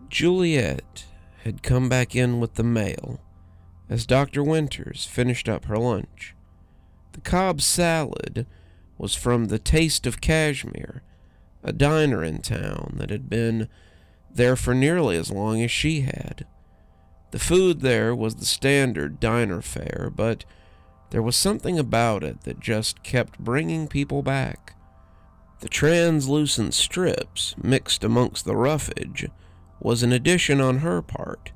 Juliet had come back in with the mail as Dr. Winters finished up her lunch. The Cobb salad was from the Taste of Cashmere, a diner in town that had been there for nearly as long as she had. The food there was the standard diner fare, but there was something about it that just kept bringing people back. The translucent strips mixed amongst the roughage was an addition on her part,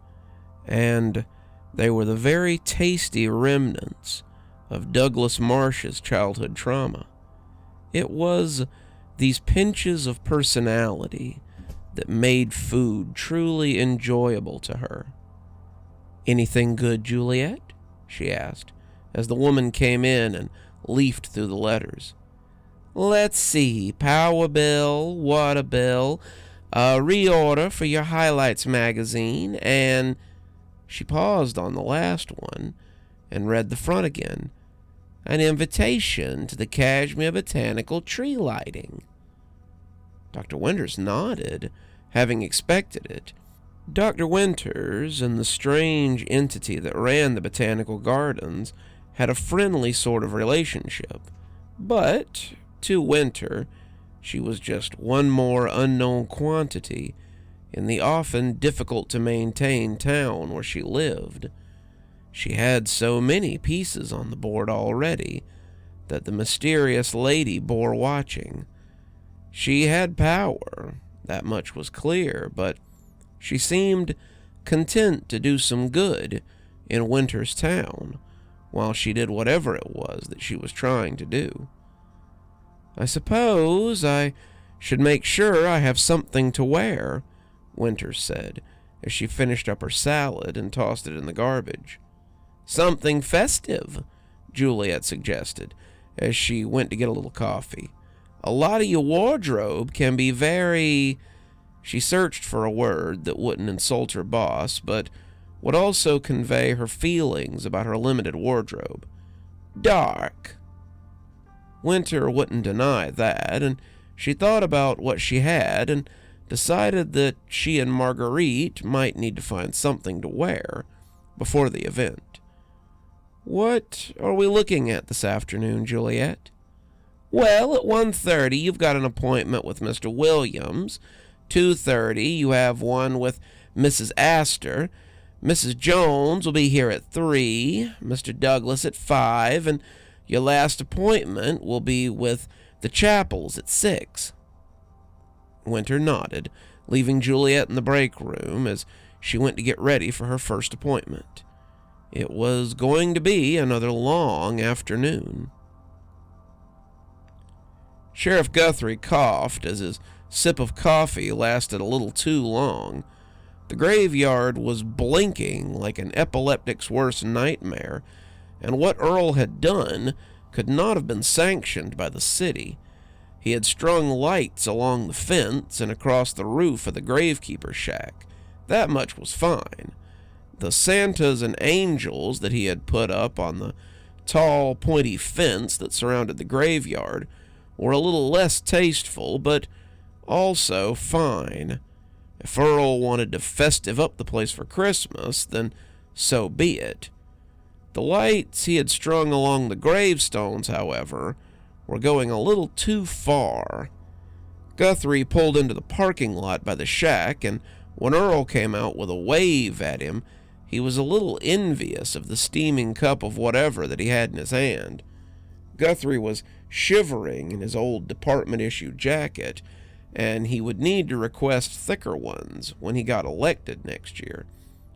and they were the very tasty remnants of Douglas Marsh's childhood trauma. It was these pinches of personality that made food truly enjoyable to her. "Anything good, Juliet?" she asked, as the woman came in and leafed through the letters. "Let's see, power bill, water bill, a reorder for your highlights magazine, and..." She paused on the last one and read the front again. "An invitation to the Cashmere Botanical Tree Lighting." Dr. Winters nodded, having expected it. Dr. Winters and the strange entity that ran the botanical gardens had a friendly sort of relationship, but to Winter, she was just one more unknown quantity in the often difficult-to-maintain town where she lived. She had so many pieces on the board already that the mysterious lady bore watching. She had power, that much was clear, but she seemed content to do some good in Winter's town while she did whatever it was that she was trying to do. "I suppose I should make sure I have something to wear," Winters said, as she finished up her salad and tossed it in the garbage. "Something festive," Juliet suggested, as she went to get a little coffee. "A lot of your wardrobe can be very..." She searched for a word that wouldn't insult her boss, but would also convey her feelings about her limited wardrobe. "Dark." Winter wouldn't deny that, and she thought about what she had and decided that she and Marguerite might need to find something to wear before the event. "What are we looking at this afternoon, Juliet?" "Well, at 1:30 you've got an appointment with Mr. Williams. 2:30 you have one with Mrs. Astor. Mrs. Jones will be here at 3, Mr. Douglas at 5, and your last appointment will be with the Chapels at 6. Winter nodded, leaving Juliet in the break room as she went to get ready for her first appointment. It was going to be another long afternoon. Sheriff Guthrie coughed as his sip of coffee lasted a little too long. The graveyard was blinking like an epileptic's worst nightmare, and what Earl had done could not have been sanctioned by the city. He had strung lights along the fence and across the roof of the gravekeeper's shack. That much was fine. The Santas and angels that he had put up on the tall, pointy fence that surrounded the graveyard were a little less tasteful, but also fine. If Earl wanted to festive up the place for Christmas, then so be it. The lights he had strung along the gravestones, however, were going a little too far. Guthrie pulled into the parking lot by the shack, and when Earl came out with a wave at him, he was a little envious of the steaming cup of whatever that he had in his hand. Guthrie was shivering in his old department-issue jacket, and he would need to request thicker ones when he got elected next year.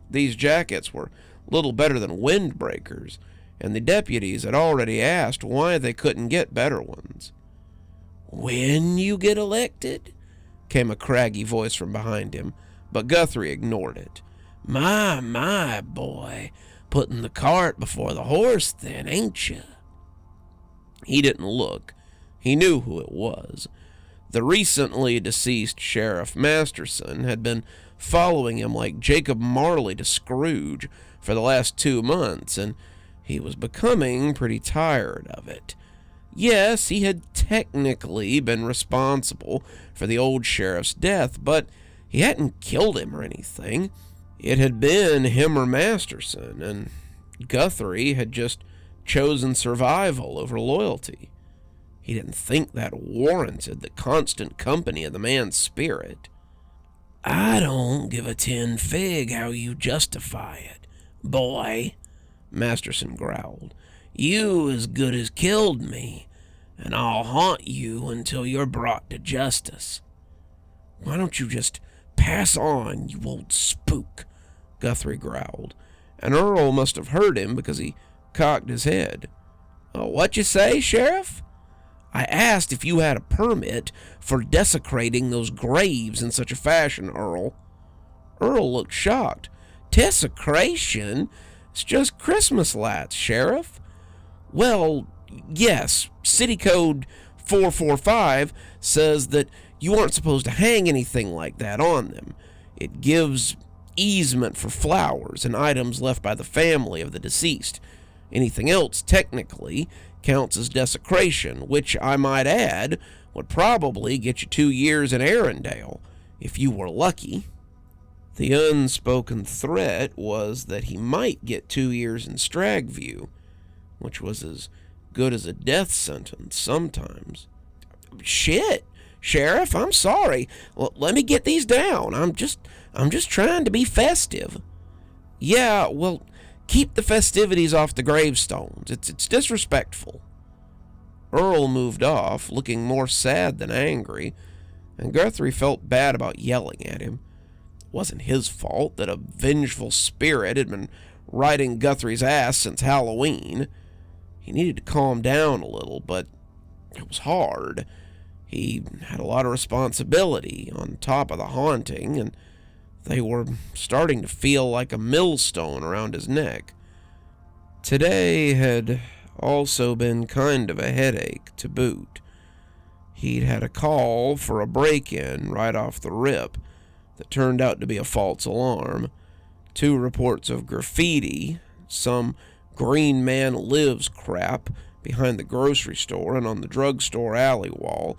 These jackets were little better than windbreakers, and the deputies had already asked why they couldn't get better ones. "When you get elected?" came a craggy voice from behind him, but Guthrie ignored it. My, boy, putting the cart before the horse then, ain't you?" He didn't look. He knew who it was. The recently deceased Sheriff Masterson had been following him like Jacob Marley to Scrooge for the last 2 months, and he was becoming pretty tired of it. Yes, he had technically been responsible for the old sheriff's death, but He hadn't killed him or anything. It had been him or Masterson, and Guthrie had just chosen survival over loyalty. He didn't think that warranted the constant company of the man's spirit. "I don't give a 10 fig how you justify it, boy," Masterson growled. "You as good as killed me, and I'll haunt you until you're brought to justice." "Why don't you just pass on, you old spook?" Guthrie growled, and Earl must have heard him because he cocked his head. "What you say, Sheriff?" "I asked if you had a permit for desecrating those graves in such a fashion, Earl." Earl looked shocked. "Desecration? It's just Christmas lights, Sheriff." "Well, yes, City Code 445 says that you aren't supposed to hang anything like that on them. It gives easement for flowers and items left by the family of the deceased. Anything else, technically, counts as desecration, which, I might add, would probably get you 2 years in Arendelle, if you were lucky." The unspoken threat was that he might get 2 years in Stragview, which was as good as a death sentence sometimes. "Shit, Sheriff, I'm sorry. Let me get these down. I'm just trying to be festive." "Yeah, well, keep the festivities off the gravestones. It's disrespectful." Earl moved off, looking more sad than angry, and Guthrie felt bad about yelling at him. It wasn't his fault that a vengeful spirit had been riding Guthrie's ass since Halloween. He needed to calm down a little, but it was hard. He had a lot of responsibility on top of the haunting, and they were starting to feel like a millstone around his neck. Today had also been kind of a headache to boot. He'd had a call for a break-in right off the rip that turned out to be a false alarm. 2 reports of graffiti, some Green Man Lives crap behind the grocery store and on the drugstore alley wall,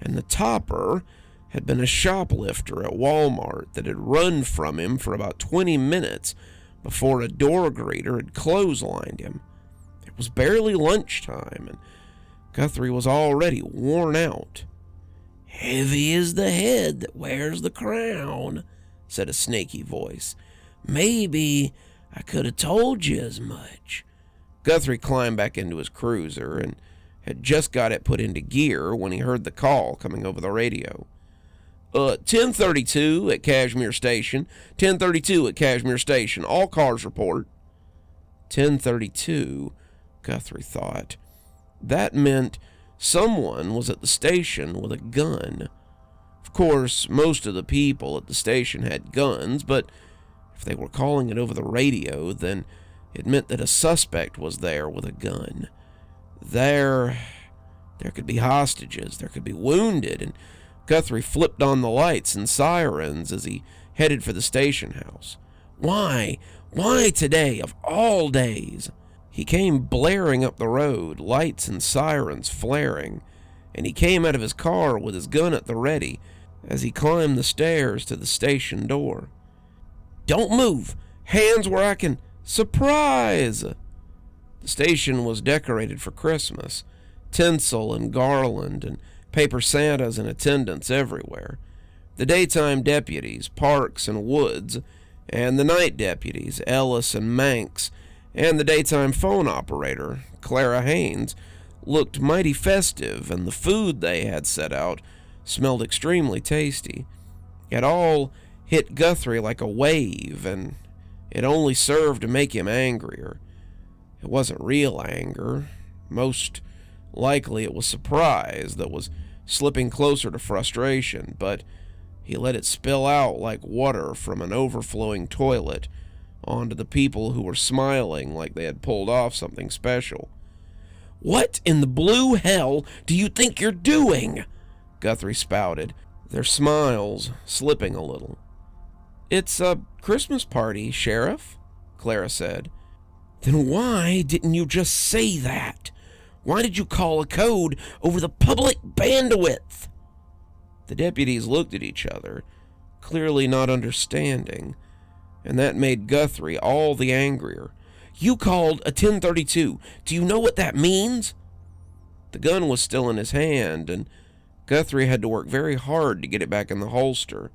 and the topper had been a shoplifter at Walmart that had run from him for about 20 minutes before a door greeter had clotheslined him. It was barely lunchtime, and Guthrie was already worn out. "Heavy is the head that wears the crown," said a snaky voice. "Maybe I could have told you as much." Guthrie climbed back into his cruiser and had just got it put into gear when he heard the call coming over the radio. 1032 at Cashmere Station. 1032 at Cashmere Station. All cars report." 1032, Guthrie thought. That meant someone was at the station with a gun. Of course, most of the people at the station had guns, but if they were calling it over the radio, then it meant that a suspect was there with a gun. There could be hostages, there could be wounded, and Guthrie flipped on the lights and sirens as he headed for the station house. Why today, of all days? He came blaring up the road, lights and sirens flaring, and he came out of his car with his gun at the ready as he climbed the stairs to the station door. "Don't move! Hands where I can—" Surprise! The station was decorated for Christmas. Tinsel and garland and paper Santas in attendance everywhere. The daytime deputies, Parks and Woods, and the night deputies, Ellis and Manx, and the daytime phone operator, Clara Haynes, looked mighty festive, and the food they had set out smelled extremely tasty. It all hit Guthrie like a wave, and it only served to make him angrier. It wasn't real anger. Most likely it was surprise that was slipping closer to frustration, but he let it spill out like water from an overflowing toilet onto the people who were smiling like they had pulled off something special. "What in the blue hell do you think you're doing?" Guthrie spouted, their smiles slipping a little. "It's a Christmas party, Sheriff," Clara said. "Then why didn't you just say that? Why did you call a code over the public bandwidth?" The deputies looked at each other. clearly not understanding, and that made Guthrie all the angrier. "You called a 1032. Do you know what that means?" The gun was still in his hand, and Guthrie had to work very hard to get it back in the holster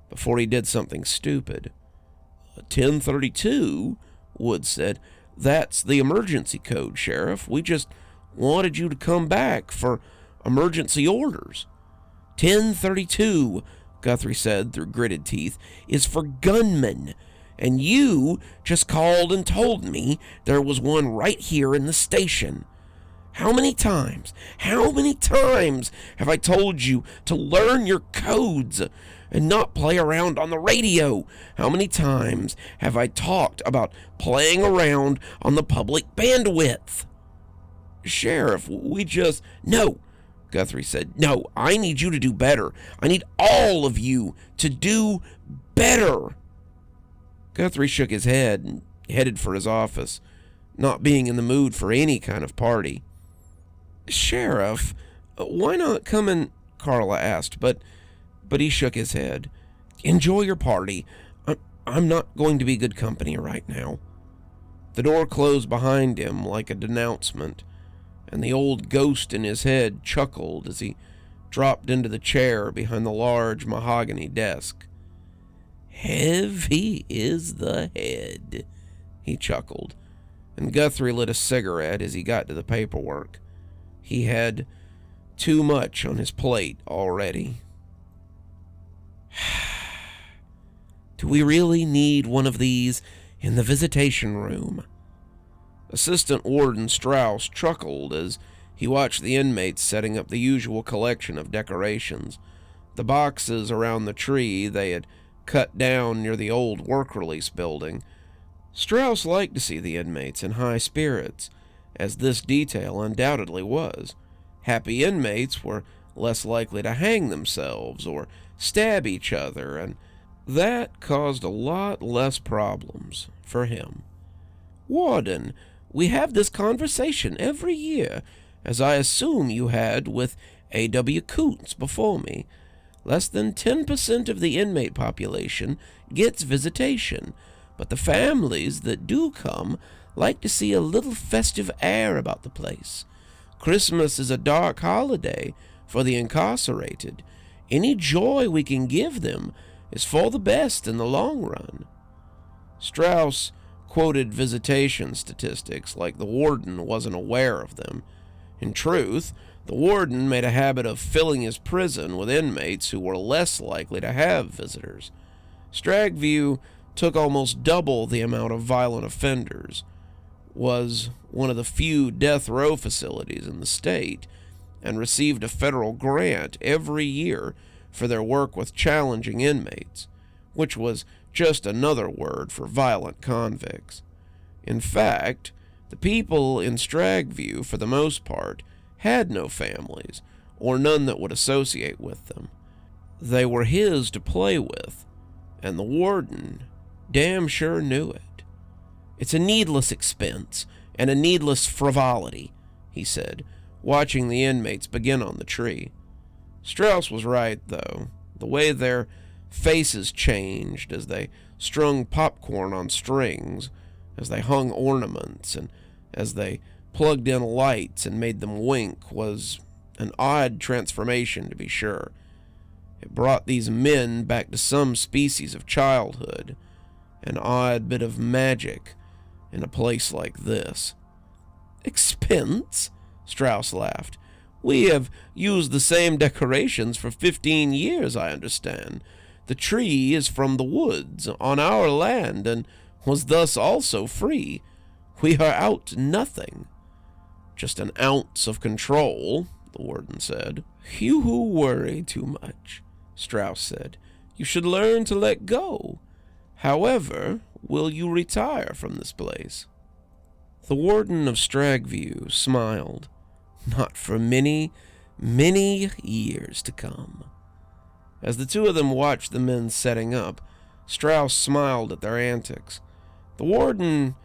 before he did something stupid. "A 1032? Wood said. "That's the emergency code, Sheriff. We just wanted you to come back for emergency orders." 1032, Guthrie said through gritted teeth, "is for gunmen. And you just called and told me there was one right here in the station. How many times have I told you to learn your codes and not play around on the radio? How many times have I talked about playing around on the public bandwidth?" "Sheriff, we just..." "No," Guthrie said. "No, I need you to do better. I need all of you to do better." Guthrie shook his head and headed for his office, not being in the mood for any kind of party. "Sheriff, why not come and..." Carla asked, but he shook his head. "Enjoy your party. I'm not going to be good company right now." The door closed behind him like a denouncement, and the old ghost in his head chuckled as he dropped into the chair behind the large mahogany desk. "Heavy is the head," he chuckled, and Guthrie lit a cigarette as he got to the paperwork. He had too much on his plate already. "Do we really need one of these in the visitation room?" Assistant Warden Strauss chuckled as he watched the inmates setting up the usual collection of decorations, the boxes around the tree they had cut down near the old work release building. Strauss liked to see the inmates in high spirits, as this detail undoubtedly was. Happy inmates were less likely to hang themselves or stab each other, and that caused a lot less problems for him. "Warden, we have this conversation every year, as I assume you had with A.W. Coontz before me. Less than 10% of the inmate population gets visitation, but the families that do come like to see a little festive air about the place. Christmas is a dark holiday for the incarcerated. Any joy we can give them is for the best in the long run." Strauss quoted visitation statistics like the warden wasn't aware of them. In truth, the warden made a habit of filling his prison with inmates who were less likely to have visitors. Stagview took almost double the amount of violent offenders, was one of the few death row facilities in the state, and received a federal grant every year for their work with challenging inmates, which was just another word for violent convicts. In fact, the people in Stagview, for the most part, had no families, or none that would associate with them. They were his to play with, and the warden damn sure knew it. "It's a needless expense, and a needless frivolity," he said, watching the inmates begin on the tree. Strauss was right, though. The way their faces changed as they strung popcorn on strings, as they hung ornaments, and as they plugged in lights and made them wink was an odd transformation, to be sure. It brought these men back to some species of childhood, an odd bit of magic in a place like this. "Expense?" Strauss laughed. "We have used the same decorations for 15 years, I understand. The tree is from the woods on our land and was thus also free. We are out nothing." "Just an ounce of control," the warden said. "You worry too much," Strauss said. "You should learn to let go. However, will you retire from this place?" The warden of Stagview smiled. "Not for many, many years to come." As the two of them watched the men setting up, Strauss smiled at their antics. The warden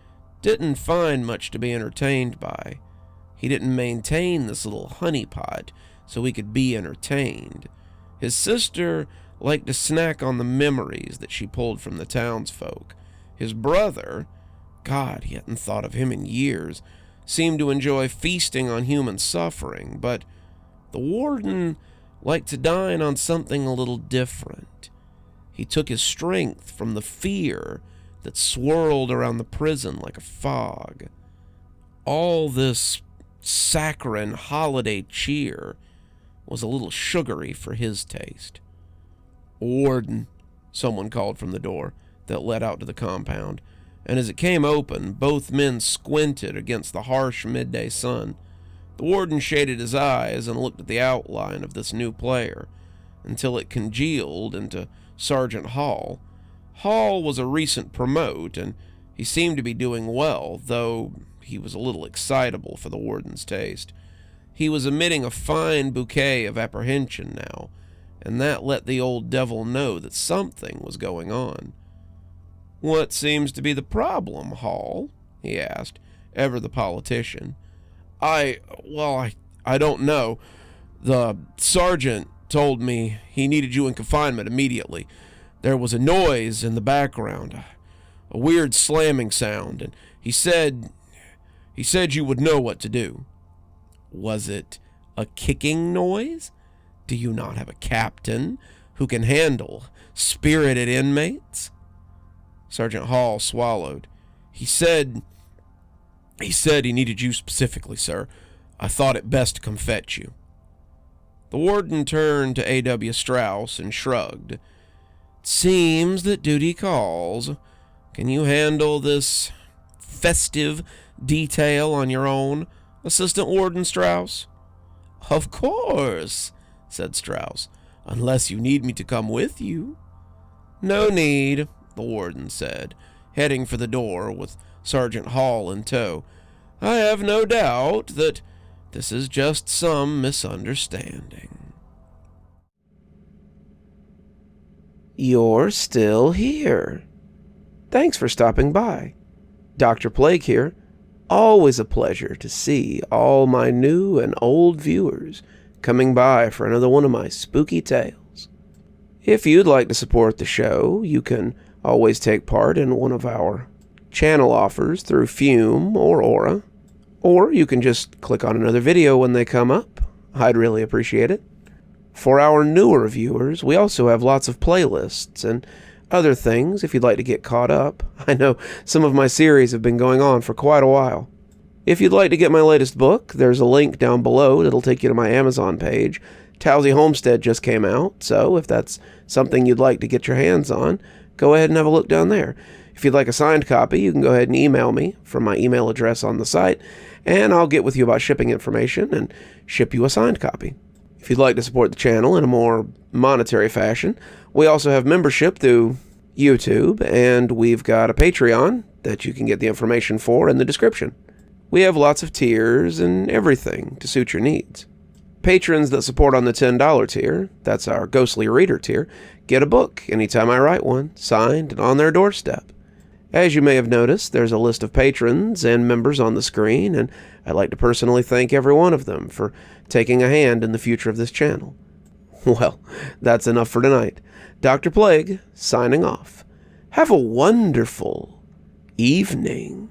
didn't find much to be entertained by. He didn't maintain this little honeypot so he could be entertained. His sister liked to snack on the memories that she pulled from the townsfolk. His brother, God, he hadn't thought of him in years, seemed to enjoy feasting on human suffering, but the warden liked to dine on something a little different. He took his strength from the fear that swirled around the prison like a fog. All this saccharine holiday cheer was a little sugary for his taste. "Warden," someone called from the door that led out to the compound, and as it came open, both men squinted against the harsh midday sun. The warden shaded his eyes and looked at the outline of this new player until it congealed into Sergeant Hall. Hall was a recent promote, and he seemed to be doing well, though he was a little excitable for the warden's taste. He was emitting a fine bouquet of apprehension now, and that let the old devil know that something was going on. "What seems to be the problem, Hall?" he asked, ever the politician. I don't know. The sergeant told me he needed you in confinement immediately. There was a noise in the background, a weird slamming sound, and he said you would know what to do." "Was it a kicking noise? Do you not have a captain who can handle spirited inmates?" Sergeant Hall swallowed. He said he needed you specifically, sir. I thought it best to come fetch you." The warden turned to A.W. Strauss and shrugged. "It seems that duty calls. Can you handle this festive detail on your own, Assistant Warden Strauss?" "Of course," said Strauss, "unless you need me to come with you." "No need," the warden said, heading for the door with Sergeant Hall in tow. "I have no doubt that this is just some misunderstanding." "You're still here. Thanks for stopping by. Dr. Plague here. Always a pleasure to see all my new and old viewers coming by for another one of my spooky tales. If you'd like to support the show, you can always take part in one of our channel offers through Fume or Aura, or you can just click on another video when they come up. I'd really appreciate it. For our newer viewers, we also have lots of playlists and other things if you'd like to get caught up. I know some of my series have been going on for quite a while. If you'd like to get my latest book, there's a link down below that'll take you to my Amazon page. Towesey Homestead just came out, so if that's something you'd like to get your hands on, go ahead and have a look down there. If you'd like a signed copy, you can go ahead and email me from my email address on the site, and I'll get with you about shipping information and ship you a signed copy. If you'd like to support the channel in a more monetary fashion, we also have membership through YouTube, and we've got a Patreon that you can get the information for in the description. We have lots of tiers and everything to suit your needs. Patrons that support on the $10 tier, that's our Ghostly Reader tier, get a book anytime I write one, signed and on their doorstep. As you may have noticed, there's a list of patrons and members on the screen, and I'd like to personally thank every one of them for taking a hand in the future of this channel. Well, that's enough for tonight. Dr. Plague, signing off. Have a wonderful evening.